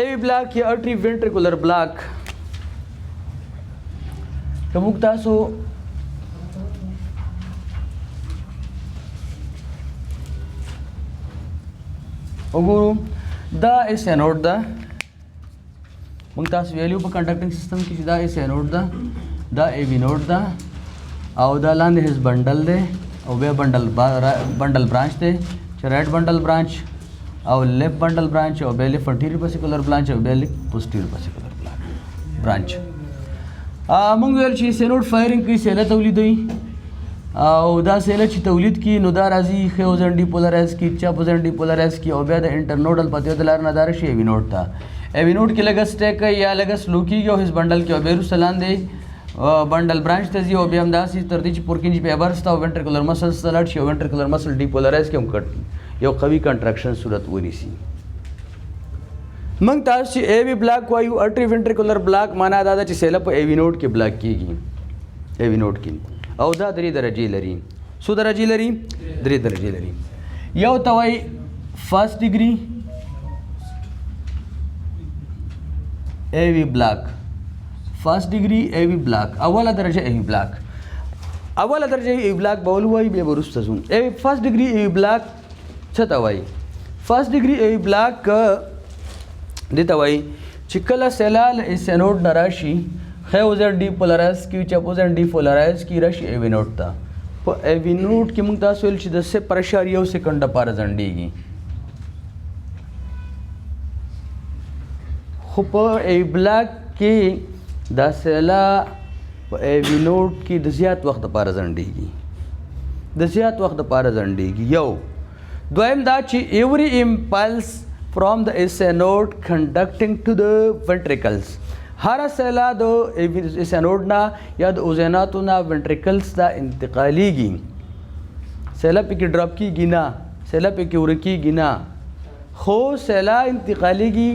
AV block या artery ventricular block که موږ تاسو وګورو دا اس انوډ ده موږ تاسو ویلو په کنډکټینګ سیستم کې چې دا اس انوډ ده دا ای وی نوډ ده او دا لاندې هیڅ بنډل دی او بیا بنډل برانچ دی چې رائټ بنډل برانچ او لیفت بنډل برانچ او بیا لیفت انټیریور پاسیکولر برانچ او بیا لیفت پوسټیریور پاسیکولر برانچ موږ ویل چې سیلوډ فایرینګ کوي سیله تولیدوي او دا سیله چې تولید کی نو دا راځي ښه وزن ډیپولرایز کی چپ وزن ډیپولرایز کی او بیا د انټرنوډل په دې د لار نه دار شي ایوی نوډ ته ایوی نوډ کې لګس ټیک یا لګس لوکی او هیڅ بنډل کې او بیرو سلان دی بنډل برانچ ته ځي او بیا هم داسې تر دې چې پورکینج پیبر ستا او وینټریکولر مسلز ته لاړ شي او وینټریکولر مسل ډیپولرایز کې هم کټ یو قوي کنټراکشن صورت ونیسي موږ تاسو چې ایوی بلاک وایو ارټری وینټریکولر بلاک معنا دا ده چې سیله په ایوی نوډ کې بلاک کیږي ایوی نوډ کې او دا 3 درجې لري څو درجې لري 3 درجې لري یو ته وایي فرست ډیګري ایوی بلاک فرست ډیګري ایوی بلاک اوله درجه ایوی بلاک اوله درجه ایوی بلاک بول وایي بیا ورسته زوم ایوی فرست ډیګري ایوی بلاک څه ته وایي فرست ډیګري ایوی بلاک دې ته وایي چې کله سیلال اسینوډ نه راشي ښه وزن ډیپولرایز کی چپ وزن ډیپولرایز کی راشي ایوی نوډ ته په ایوی نوډ کې موږ تاسو ویل چې د 0.1 سیکنډ لپاره ځنډېږي خو په ایوی بلاک کې دا سیلا په ایوی نوډ کې د زیات وخت لپاره ځنډېږي د زیات وخت لپاره ځنډېږي یو دویم دا چې ایوری امپلس from the SA node conducting to the ventricles هر سیلا د SA node نه یا د اوزیناتو نه ventricles ته انتقالیږي سیلا پکې ډراپ کیږي نه سیلا پکې ورکیږي نه خو سیلا انتقالیږي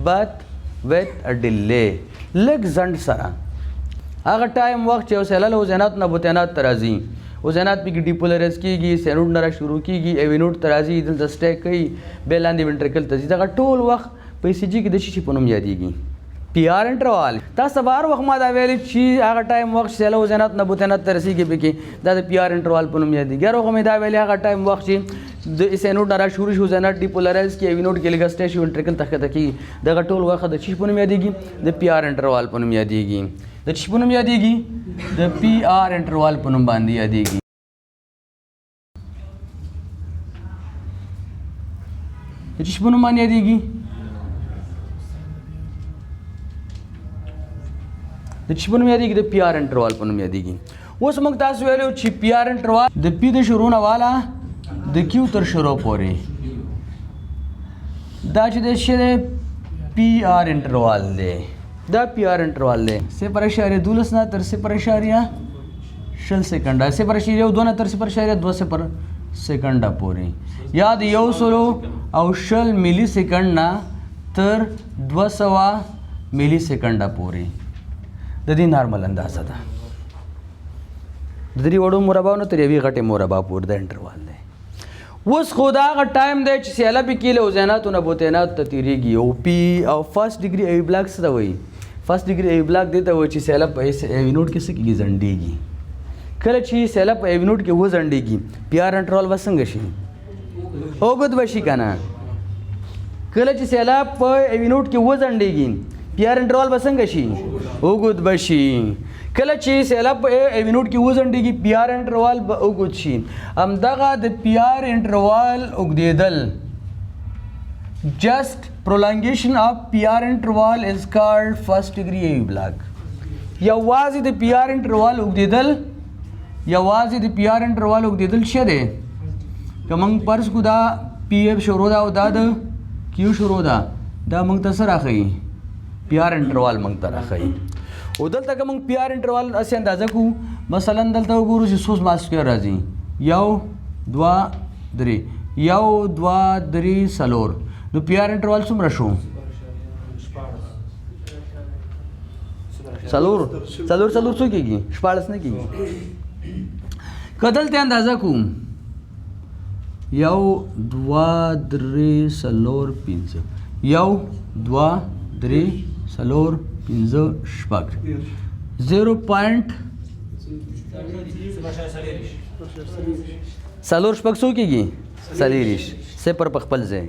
but with a delay لږ ځنډ سره هغه ټایم وخت چې سیلا له اوزیناتو نه بوتینات ته راځي اوزینات پکې ډیپولرایز کیږي سینوډ نه را شروع کیږي ایوی نوډ ته راځي دلته سټیک کوي بیا لاندې وینټریکل ته ځي دغه ټول وخت په ای سی جي کې د شي په نوم یادېږي پی آر انټروال تاسو بار وخت ما دا ویلي چې هغه ټایم وخت سیله اوزینات نه بوتینات ته رسیږي پکې دا د پی آر انټروال په نوم یادېږي هر وخت مې دا ویلي هغه ټایم وخت چې د سینوډ نه را شروع شي اوزینات ډیپولرایز کیږي ایوی نوډ کې لږ سټیک شي وینټریکل ته ښکته کیږي دغه ټول وخت د شي په نوم یادېږي د پی آر انټروال په نوم یادېږي د شي په نوم یادېږي د پی آر انټروال په نوم باندې یادېږي د چی په نوم باندې یادېږي د چی په نوم یادېږي د پی آر انټروال په نوم یادېږي اوس موږ تاسو ویلو چې پی آر انټروال د پی د شروع نه والا د کیو تر شروع پورې دا چې د شی د پی آر انټروال دی دا پی آر انټروال دی 0.12 نه تر 0.0 سیکنډه 0.2 نه تر 0.2 سیکنډه پورې یا د 100 ملي سیکنډ نه تر 200 ملي سیکنډه پورې د دې نارمل اندازه ده د دې وړو مربع نه تر یوې غټې مربع پورې د انټروال دی اوس خو دا هغه ټایم دی چې سیله پکې له اوزیناتو نه بوتیناتو ته تېرېږي او پی او فرست ډیګري ایوی بلاک څه ته وایي فرست ډیګري ایوی بلاک دې ته وایي چې سیله په ایوی نوډ کې څه کېږي ځنډېږي کله چې سیله په ایوی نوډ کې وځنډېږي پی آر انټرول به څنګه شي اوږد به شي که نه کله چې سیله په ایوی نوډ کې وځنډېږي پی آر انټرول به څنګه شي اوږد به شي کله چې سیله په ایوی نوډ کې وځنډېږي پی آر انټرول به اوږد شي همدغه د پی آر انټرول اوږدېدل just prolongation of PR interval is called first degree AV block یوازې د پی آر انټرول اوږدېدل یوازې د پی آر انټرول اوږدېدل څه دی که موږ فرض کړو دا پی ایف شروع ده او دا د کیو شروع ده دا موږ ته څه راښیي پی آر انټرول موږ ته راښیي او دلته که موږ پی آر انټرول هسې اندازه کړو مثلا دلته وګورو چې څو ماسکویر راځي 1 2 3 1 2 3 4 نو پی آر انټرول څومره شو څلور څو کېږي 14 نه کېږي که دلته اندازه کوم 1 2 3 4 5 1 2 3 4 5 شپږ 0.4 شپږ څو کېږي 40 صفر په خپل ځای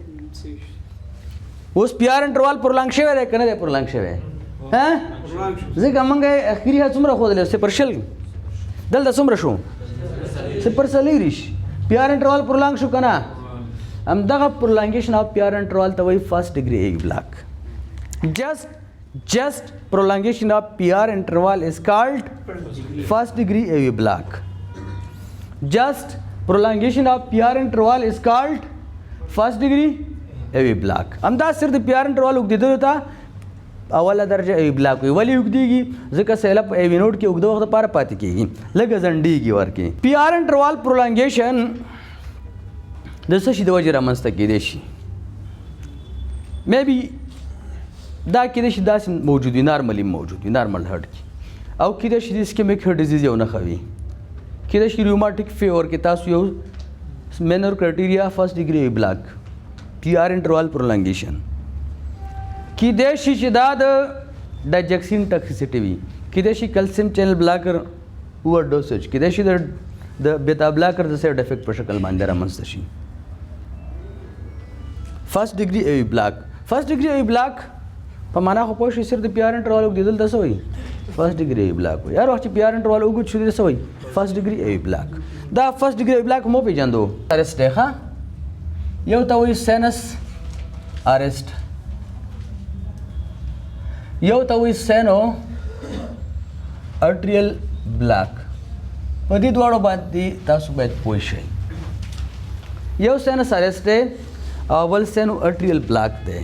اوس پی آر انټروال پرلانګ شوی دی که نه دی پرلانګ شوی ځکه موږ اخري حد څومره ښودلی صفر شل دلته څومره شو صفر 40 پی آر انټروال پرلانګ شو که نه همدغه پرلانګیشن آف پی آر انټروال ته وایي فرسٹ ډیګري ایوی بلاک just prolongation of PR interval is called first degree AV block. Just prolongation of PR interval is called first degree AV block. همدا صرف د PR interval وګدیدو ته اوله درجه AV block وي. ولی وګدیږي ځکه سیله په AV نوډ کې وګدو وخت لپاره پاتې کیږي لږه ځنډیږي ورکې. PR interval prolongation د څه شي د وجې رامنځته کېدی شي maybe دا کېدای شي داسې موجود وي نارملی موجود وي نارمل هرټ کې او کېدای شي د اسکیمیک هرټ ډیزیز یو نښه وي کېدای شي ریوماټیک فیور کې تاسو یو مینور کرایټیریا فرسٹ ډیګري بلاک پی آر انټروال پرولانګیشن کېدای شي چې دا د ډایجکسین ټاکسیسټي وي کېدای شي کلسیم چینل بلاکر اوور ډوسیج کېدای شي د بیتا بلاکر د سایډ افیکټ په شکل باندې رامنځته شي فرسٹ ډیګري ایوی بلاک فرسٹ ډیګري ایوی بلاک په معنا خو پوه شئ صرف د پی آر انټروال وګدېدل ته څه وایي فرسٹ ډیګري ایوی بلاک وایي هر وخت چې پی آر انټروال وګد شو دی څه وایي فرسٹ ډیګري ایوی بلاک دا فرسٹ ډیګري ایوی بلاک مو پېژندو ارسټ دی ښه یو ته وایي سینس ارسټ یو ته وایي سینو ارټریل بلاک په دې دواړو باندې تاسو باید پوه شئ یو سینس ارسټ دی او بل سینو ارټریل بلاک دی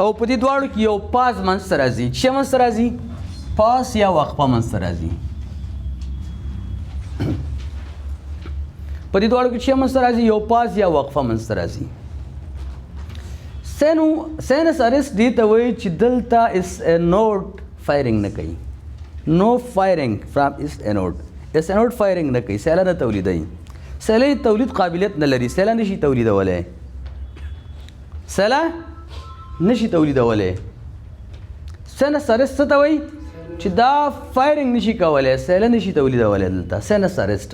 او په دې دواړو کې یو پاز منځته راځي چې منځته راځي پاس یا وقفه منځته راځي په دې دواړو کې چې منځته راځي یو پاز یا وقفه منځته راځي سینس ارسټ دې ته وایي چې دلته اس انوډ فایرنګ نه کوي نو فایرنګ فرام اس انوډ اس انوډ فایرنګ نه کوي سیله نه تولیدوي سیله تولید قابلیت نه لري سیله نشي تولیدولی سیله نشي تولیدولی سینس ارسټ څه ته وایي چې دا فایرنګ نشي کولی سیله نشي تولیدولی دلته سینس ارسټ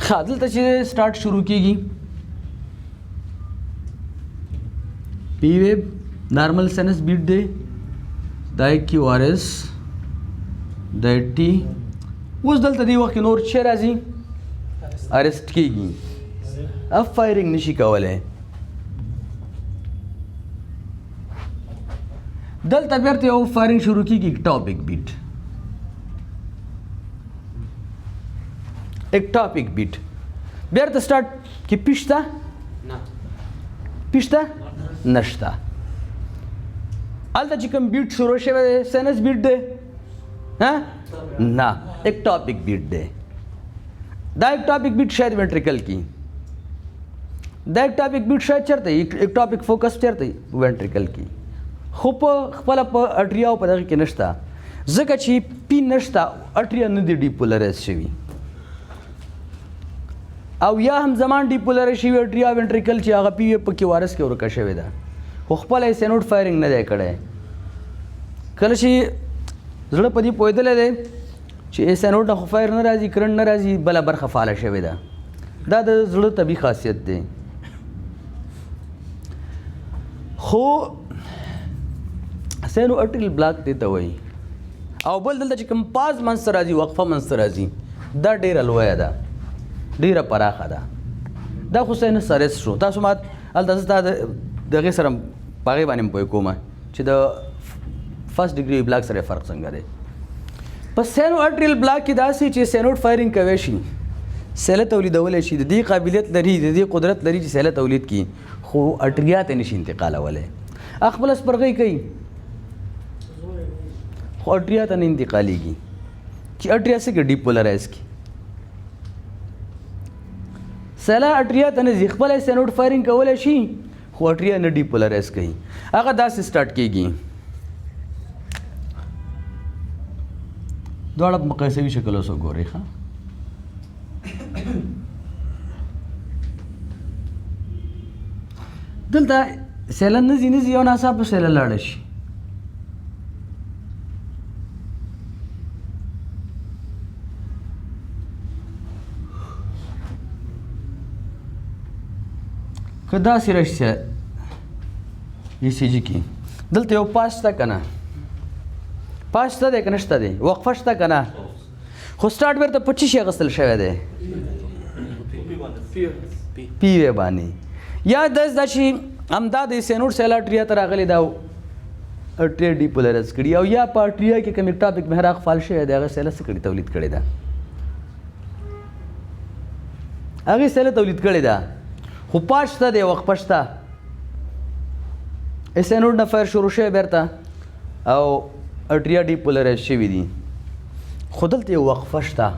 ښه دلته چې سټارټ شروع کېږي پی ویب نارمل سینس بیټ دی دا کیو آر ایس دا ټي اوس دلته دې وخت کې نور چې راځي ارسټ کېږي اب فایرنګ نشي کولی دلته بیرته یو فایرنګ شروع کېږي اکټاپیک بیټ اکټاپیک بیټ بیرته سټارټ کې پیشته پیشته نشته هلته چې کوم بیټ شروع شوی دی سینس بیټ دی نه اکټاپیک بیټ دی دا اکټاپیک بیټ شاید وینټریکل کې دا اکټاپیک بیټ شاید چېرته اکټاپیک فوکس چېرته وینټریکل کې خو په خپله په اټریا او په دغه کې نشته ځکه چې پی نشته اټریا نه دی ډیپولرایز شوي او یا هم زمان ډیپولرایز شوي اټریا وینټریکل چې هغه پی په کیو آر ایس کې ورکه شوې ده خو خپله یې سینوډ فایرنګ نه دی کړی کله چې زړه په دې پوهېدلی دی چې سینوډ نه خو فایر نه راځي کرنټ نه راځي بله برخه فعاله شوې ده دا د زړه طبیعي خاصیت دی خو سینو ارټریل بلاک دی ته وایي او بل دلته چې کوم پاز منځته راځي وقفه منځته راځي دا ډېره لویه ده ډېره پراخه ده دا خو سینس ارسټ شو تاسو ما هلته زه ستا د هغې سره په هغې باندې م پوه کوم چې د فرسټ ډیګري بلاک سره فرق څنګه دی په سینو ارټریل بلاک کې داسې چې سینوډ فایرنګ کوی شي سیله تولیدولی شي د دې قابلیت لري د دې قدرت لري چې سیله تولید کړي خو اټریا ته نشي انتقالولی خپله سپرغۍ کوي خو اټریا ته نه انتقالیږي چې اټریا څه کوي ډیپولرایز کړي سیله اټریا ته نه ځي خپله سینوډ فایرنګ کولی شي خو اټریا نه ډیپولرایز کوي هغه داسې سټارټ کېږي دواړه په مقایسوي شکل اوس وګورئ ښه دلته سیله نه ځي یو ناڅاپه سیله لاړه شي. که داسې راشي ECG کې دلته یو پاس شته که نه؟ پاس شته دی که نشته دی؟ وقفه شته که نه؟ خو سټارټ بیرته په څه شي اخیستل شوی دی؟ پی وی باندې. یا داسې دا چې همدا د سینوډ سیل اټریا ته راغلی دا اټریا ډیپولرایز کړي او یا په اټریا کې کوم ټاپک محراق فعال شوی دی هغه سیله څه کړي تولید کړې ده؟ هغې سیله تولید کړې ده خو پاس شته دی وقفه شته. سینوډ نه فایر شروع شوی بیرته او اټریا ډیپولرایز شوي دي خو دلته یو وقفه شته.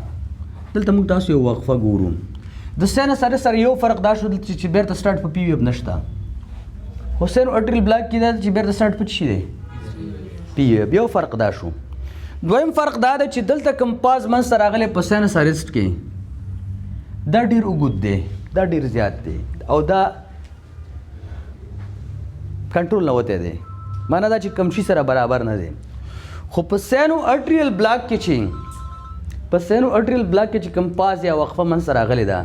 دلته موږ تاسو یو وقفه ګورو. د سینس سره یو فرق دا شو چې بیرته سټارټ په پی ویب نشته. خو سینو اټریل بلاک کې دا چې بیرته سټارټ په څه شي دی؟ پی ویب. یو فرق دا شو. دویم فرق دا دی چې دلته کوم پاز منځته راغلی په سینس ارست کې دا ډېر اوږد دی، دا ډېر زیات دی او دا کنټرول نه وتی دی. معنا دا چې کم شي سره برابر نه دی. خو په سینو اټریل بلاک کې چې کوم پاز یا وقفه منځته راغلی ده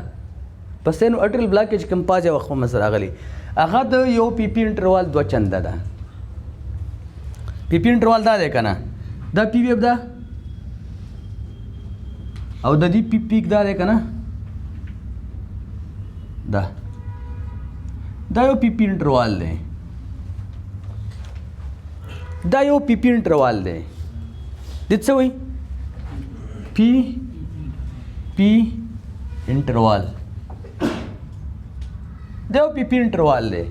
په سینو اټریل بلاک کې چې کوم پاز یا وقفه منځته راغلی هغه د یو پی پی انټروال 2 چنده ده. پی پی انټروال دا دی که نه؟ دا پی ویب ده او د دې پی پیک دا دی که نه؟ دا یو پی پی انټروال دی. دا یو پی پی انټروال دی. دې څه وایي؟ پی پی انټروال. دا یو پی پی انټروال دی.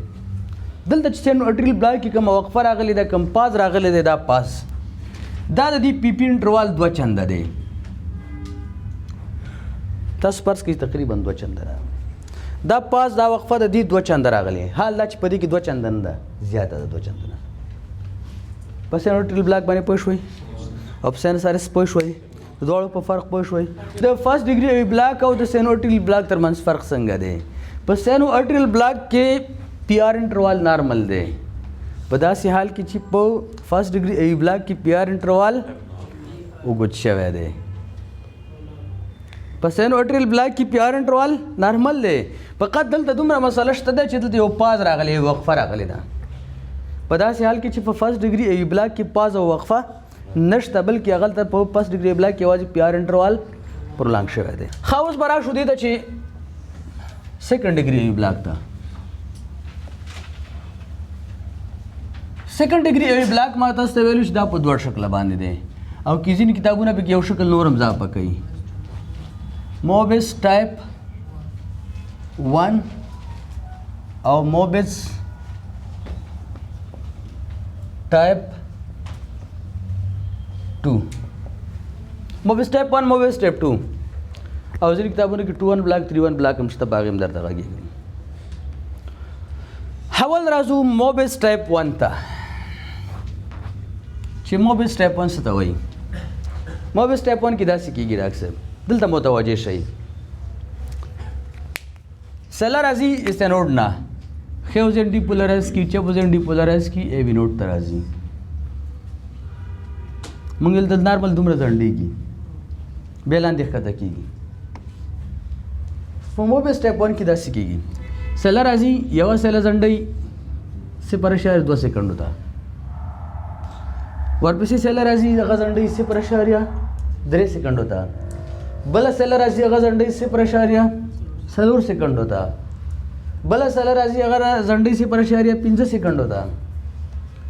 دلته چې سینو اټریل بلاک کې کومه وقفه راغلې ده کوم پاز راغلی دی دا پاز دا د دې پی پی انټروال 2 چنده دی. تاسو فرض کړئ تقریبا 2 چنده ده. دا پاز دا وقفه د دې 2 چنده راغلی. حال دا چې په دې کې 2 چنده نه ده زیاته ده 2 چنده نه. په سینو اټریل بلاک باندې پوه شوئ او په سینس ارس پوه شوئ د دواړو په فرق پوه شوئ. د فرست ډیګري ایوي بلاک او د سینو اټریل بلاک ترمنځ فرق څنګه دی؟ په سینو اټریل بلاک کې پی آر انټروال نارمل دی. په داسې حال کې چې په فرست ډیګري ایوي بلاک کې پی آر انټروال اوږد شوی دی. په سینو اټریل بلاک کې پی آر انټروال نارمل دی. فقط دلته دومره مسله شته ده چې دلته یو پاز راغلی وقفه راغلی ده. په داسې حال کې چې په فرست ډیګري ایوي بلاک کې پاز او وقفه نشته بلکې هغلته په فرست ډیګري بلاک کې یوازې پی آر انټروال پرولانګ شوی دی. ښه اوس به راشو دې ته چې سیکنډ ډیګري ایوي بلاک ته. سیکنډ ډیګري ایوي بلاک ما تاسو ته ویلو چې دا په 2 شکله باندې دی او کې ځینې کتابونه پکې یو شکل نور هم اضافه کوي. موبس ټایپ 1 او موبس ټایپ 2. موبس ټایپ 1 موبس ټایپ 2 او ځینې کتابونو کې 2-1 بلاک 3-1 بلاک هم شته باغ هم درته غږېږي. اول راځو موبس ټایپ 1 ته چې موبس ټایپ 1 څه ته وایي. موبس ټایپ 1 کې داسې کېږي ډاکټر صاحب دلته متوجه شئ. سیله راځي استینوډ نه ښه وزن ډیپولرایز کي چپ وزن ډیپولرایز کي ایوي نوډ ته راځي. موږ دلته نارمل دومره ځنډېږي بیا لاندې ښکته کېږي. په موبس ټایپ 1 کې داسې کېږي. سیله راځي یوه سیله ځنډوي 0.2 سیکنډو ته. ورپسې سیله راځي هغه ځنډوي 0.3 سیکنډو ته. بله سیله راځي هغه ځنډوي 0.4 سیکنډو ته. بله سیله راځي هغه ځنډوي 0.5 سیکنډو ته.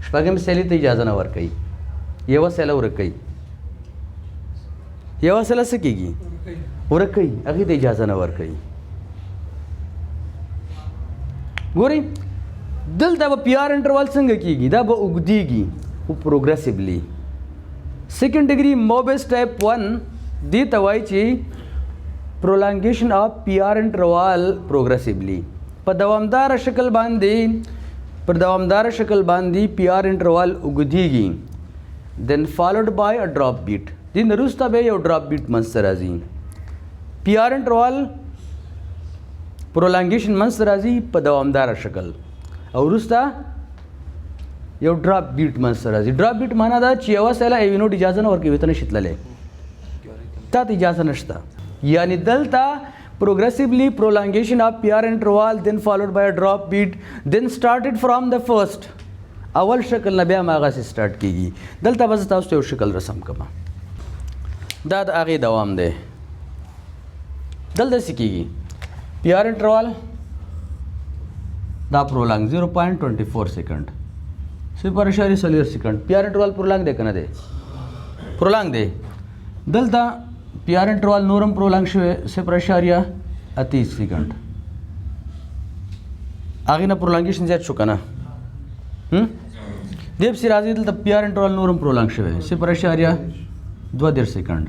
شپږم سیلې ته اجازه نه ورکوي. یوه سیله ورکوي. یوه سیله څه کېږي؟ ورکوي. هغې ته اجازه نه ورکوي. ګورئ دلته به پی آر انټروال څنګه کېږي؟ دا به اوږدېږي خو پروګرسیولی. سیکنډ ډیګري موبس ټایپ 1 دې ته وایي چې پرولانګیشن آف پی آر انټروال پروګرسیولی. په دوامداره شکل باندې پی آر انټروال اوږدېږي. then followed by a drop beat. دې نه وروسته به یو ډراپ بیټ منځته راځي. پی آر انټروال پرولانګیشن منځته راځي په دوامداره شکل او وروسته یو ډراپ بیټ منځته راځي. ډراپ بیټ معنا دا چې یوه سیله ایوي نوټ اجازه نه ورکوي ته نشي تللی تا ته اجازه نشته. یعنی دلته progressively prolongation of PR interval then followed by a drop beat then started from the first اول شکل نه بیا هغسې سټارټ کېږي. دلته به زه تاسو ته یو شکل رسم کړم دا د هغې دوام دی. دلته څه کېږي PR interval دا prolong 0.24 سیکنډ 0.04 سیکنډ PR interval prolong دی که نه دی prolong دی. دلته PR interval نورم prolong شوی 0.38 سیکنډ هغې نه prolongation زیات شو که نه دې پسې راځي دلته PR interval نورم prolong شوی 0.22 سیکنډ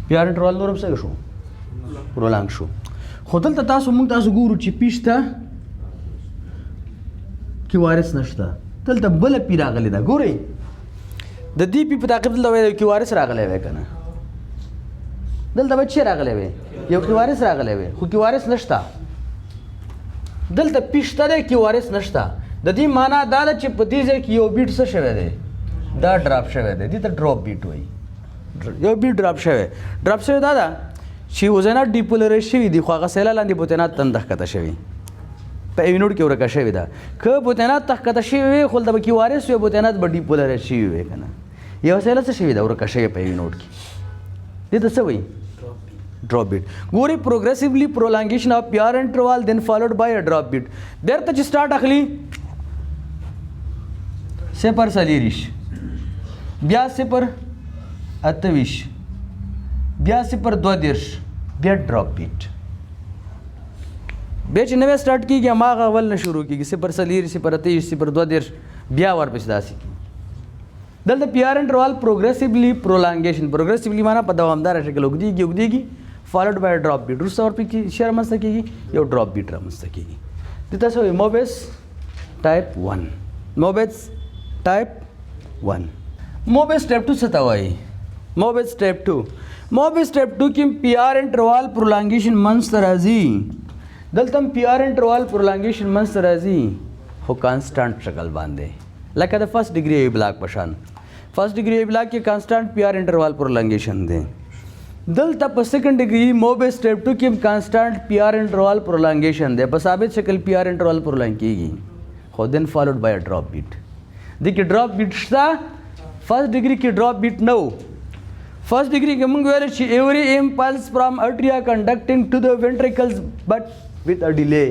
PR interval نورم څنګه شو prolong شو. خو دلته موږ تاسو ګورو چې پیش ته کیوارس نشته دلته بله پی راغلی ده. ګورئ د دې پی په تعقیب دلته وایي کیوارس راغلی وی که نه دلته به چې راغلی وی یو کیوارس راغلی وی خو کیوارس نشته دلته پی شته دی کیوارس نشته. د دې معنا دا ده چې په دې ځای کې یو بیټ څه شوی دی دا ډراپ شوی دی دې ته ډراپ بیټ وایي. یو بیټ ډراپ شوی دا ده چې وزنات ډیپولرایز شوي دي خو هغه سیله لاندې بوتینات تنده ښکته شوي په ایوي نوټ کې ورکه شوې ده. که بوتینات ته ښکته شوي وي خو دلته به کیوارس وي بوتینات به ډیپولرایز شوي وي که نه یوه سیله څه شوې ده ورکه شوې په ایوي نوټ کې دې ته څه وایي ډراپ بیټ. ګورئ پروګریسیولی پرولانګیشن اف PR انټروال دین فالوډ بای ا ډراپ بیټ. بیرته چې سټارټ اخلي 0.40 بیا 0.28 بیا 0.32 بیا ډراپ بیټ. بیا چې نوی سټارټ کېږي هماغه اول نه شروع کېږي 0.40 0.23 0.32 بیا ورپسې داسې کېږي. دلته PR انټروال پروګریسیولی پرولانګیشن پروګریسیولی معنا په دوامداره شکل اوږدېږي فالوډ بای ډراپ بیټ وروسته ورپسې شی رامنځته کېږي یو ډراپ بیټ رامنځته کېږي. دلته څه وایي موبس ټایپ 1 موبس ټایپ 1 موبس ټایپ 2 څه ته وایي موبس ټایپ 2 موبس ټایپ 2 کې PR انټروال پرولانګیشن منځته راځي. دلته هم PR انټروال پرولانګیشن منځته راځي خو کانسټانټ شکل باندې لکه د فرست ډیګري ای بلاک په شان. فرست ډیګري ای بلاک کې کانسټانټ PR انټروال پرولانګیشن دی. دلته په سیکنډ ډیګري موبس ټایپ 2 کې کانسټانټ PR انټروال پرولانګیشن دی په ثابت شکل PR انټروال پرولانګ کېږي خو دین فالوډ بای ا ډراپ بیټ. دې کې ډراپ بیټ شته فرست ډیګري کې ډراپ بیټ نه و. فرست ډیګري کې موږ ویل چې ایوری امپلس فرام ارټریا کنډکټینګ ټو د وینټریکلز بټ with a delay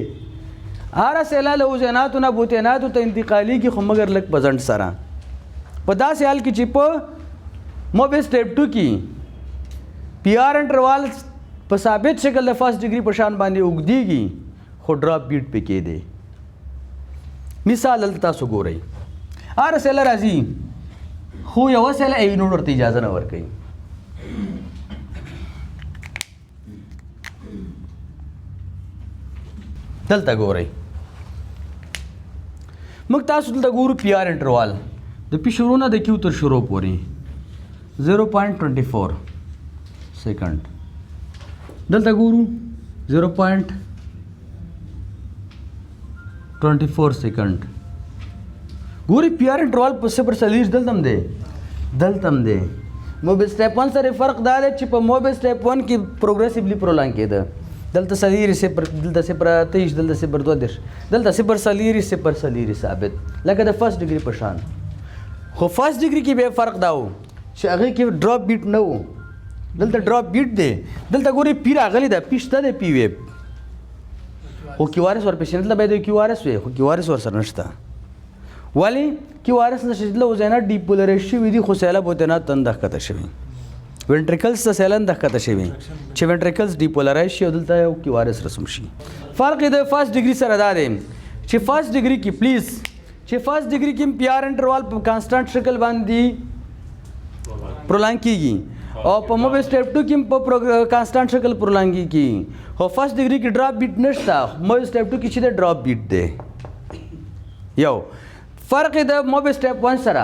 هر سیله له وزناتو نه بوتیناتو ته انتقالي کې خو مګر لږ په ځنډ سره په داسې حال کې چې په موبس ټایپ 2 کې PR انټروال په ثابت شکل د فرست ډیګري په شان باندې اوږدېږي خو ډراپ بیټ پکې دی. مثال دلته تاسو ګورئ هر سیله راځي خو یوه سیله ایوي نوټ ورته اجازه نه ورکوي. دلته ګورئ موږ تاسو دلته ګورو PR انټروال د پی شروع نه د کیو تر شروع پورې 0.24 سیکنډ دلته ګورو 0.24 سیکنډ ګورئ PR انټروال په 0.40 دلته هم دی. موبس ټایپ 1 سره فرق دا دی چې په موبس ټایپ 1 کې پروګریسیولی پرولانګ کېده دلته 0.23 دلته 0.23 دلته 0.32 دلته 0.40 ثابت لکه د فرست ډیګري په شان. خو فرست ډیګري کې به فرق دا و چې هغې کې ډراپ بیټ نه و دلته ډراپ بیټ دی. دلته ګورئ پی راغلی ده پی شته دی پی ویب خو کیوارس ورپسې دلته باید کیوارس وي خو کیوارس ورسره نشته. ولې کیوارس نشته دلته وزنات ډیپولرایز شوي دي خو سیله بوتینات تنده ښکته شوي وینټریکلز ته سیلن د ښکته شوي چې وینټریکلز ډیپولرایز شي او دلته یو کیوارس رسم شي. فرق یې د فرست ډیګري سره دا دی چې فرست ډیګري کې پلیز چې فرست ډیګري کې PR انټروال په کانسټانټ شکل باندې پرولانګ کېږي او په موبس ټایپ 2 کې په کانسټانټ شکل پرولانګ کېږي خو فرست ډیګري کې ډراپ بیټ نشته موبس ټایپ 2 کې چې د ډراپ بیټ دی. یو فرق یې د موبس ټایپ 1 سره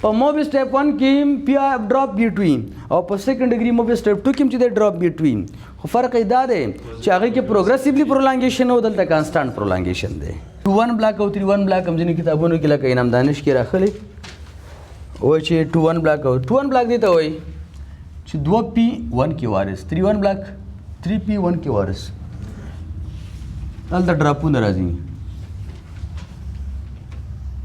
په موبي سټیپ 1 کې پی ډراپ بیټوي او په سیکنډ ډیګري موبي سټیپ 2 کې چې د ډراپ بیټوي خو فرق دا دی چې هغه کې پروګریسیولی پرولانګیشن او دلته کانسټانټ پرولانګیشن دی 2-1 بلاک او 3-1 بلاک هم ځینې کتابونو کې لکه انعام دانش کې راخلي وایي چې 2-1 بلاک او 2-1 بلاک دی ته وایي چې 2p1 کې وارث 3-1 بلاک 3p1 کې وارث دلته ډراپونه راځي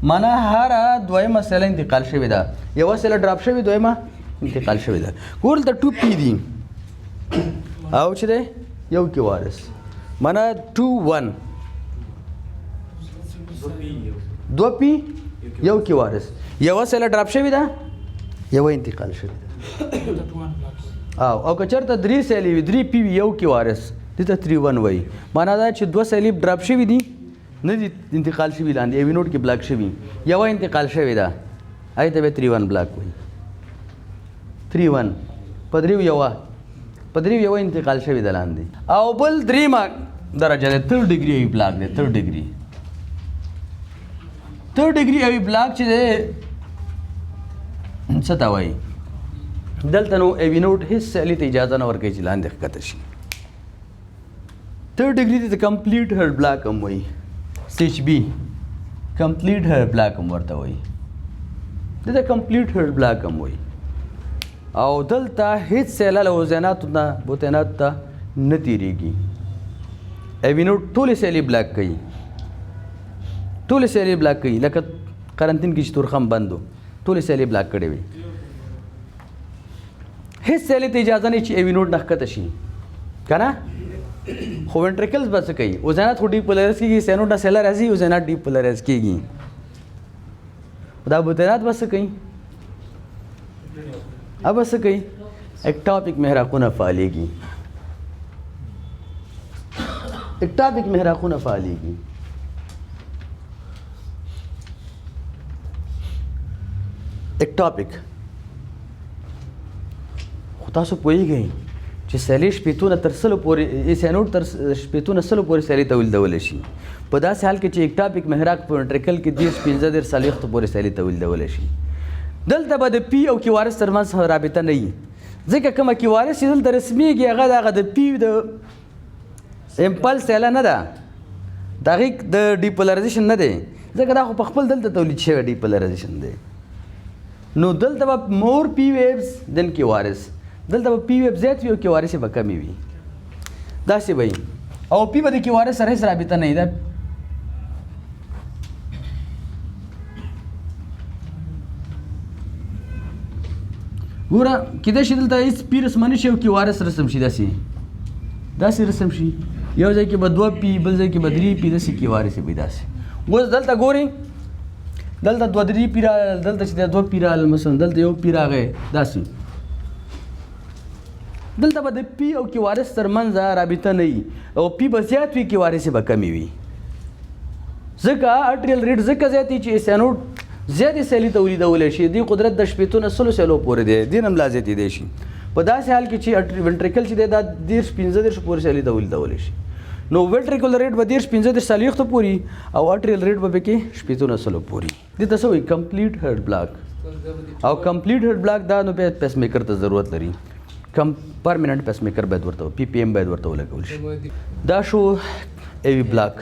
معنا هره دویمه سیله انتقال شوې ده یوه سیله ډراپ شوې دویمه انتقال شوې ده ګور دلته 2p دي او چې دی یو کې وارث معنا 2-1 2p یو کې وارث یوه سیله ډراپ شوې ده یوه انتقال شوې ده او که چېرته 3 سیلې وي 3p وي یو کې وارث دې ته 3-1 وایي معنا دا چې 2 سیلې ډراپ شوي دي نه دي انتقال شوي لاندې ایوي نوټ کې بلاک شوي یوه انتقال شوې ده هغې ته به 3-1 بلاک وایي 3-1 په دریو یوه انتقال شوې ده لاندې او بل دریمه درجه دی 3rd ډیګري ایوي بلاک دی 3rd ډیګري 3rd ډیګري ایوي بلاک چې دی څه ته وایي دلته نو ایوي نوټ هېڅ سیلې ته اجازه نه ورکوي چې لاندې ښکته شي 3rd ډیګري ته کمپلیټ هرډ بلاک هم وایي CHB کمپلیټ هرډ بلاک هم ورته وایي دلته کمپلیټ هرډ بلاک هم وایي او دلته هېڅ سیله له وزیناتو نه بوتیناتو ته نه تېرېږي ایوي نوټ ټولې سیلې بلاک کوي لکه قرنطین کې چې تورخم بند و ټولې سیلې بلاک کړې وي هېڅ سیلې ته اجازه نه چې ایوي نوټ نه ښکته شي که نه خو وینټریکلز به څه کوي وزینات خو ډیپولرایز کېږي سینوټ نه سیله راځي وزینات ډیپولرایز کېږي دا بوتینات به څه کوي اب څه کوي اکټاپیک محراقونه فعالېږي اکټاپیک خو تاسو پوهیږئ چې سیلې شپېتونه تر سلو پورې سینوټ تر شپېتونه سلو پورې سیلې تولیدولی شي په داسې حال کې چې اکټاپیک محراق په وینټریکل کې 15 څلوېښتو پورې سیلې تولیدولی شي دلته به د پی او کیوارث ترمنځ رابطه نه وي ځکه کومه کیوارث چې دلته رسمیږي هغه د پی د امپلس سیله نه ده د هغې د ډیپولرایزیشن نه دی ځکه دا خو په خپل دلته تولید شوی ډیپولرایزیشن دی نو دلته به مور پی ویبز دن کیوارث دلته به پی ویب زیات وي او کیوارث به کمې وي داسې به وي او پی به د کیوارث سره هېڅ رابطه نه وي دا ګوره کیدای شي دلته هېڅ پی رسمه نه شي او کیوارث رسم شي داسې رسم شي یو ځای کې به 2 پی بل ځای کې به 3 پی داسې کیوارث وي داسې اوس دلته ګورئ دلته 2-3 پی راغلل دلته چې 2 پی راغلل مثلا دلته یو پی راغی داسې دلته به د پی او کیوارث ترمنځ رابطه نه وي او پی به زیات وي کیوارث به کمې وي ځکه اټریل ریټ ځکه زیات وي چې سینوټ زیاتې سیلې تولیدولی شي دې قدرت د شپېتونه سلو سیلو پورې دی دې نه هم لا زیاتېدی شي په داسې حال کې چې وینټریکل چې دی دا 15 پورې سیلې تولیدولی شي نو وینټریکل ریټ به 15 څلوېښتو پورې او اټریل ریټ به پکې شپېتونه سلو پورې دې ته څه وایي کمپلیټ هرډ بلاک او کمپلیټ هرډ بلاک دا نو بیا پیس میکر ته ضرورت لري پرمننٹ پیس میکر باید ورته پی پی ایم باید ورته ولګول شي دا شو ایوي بلاک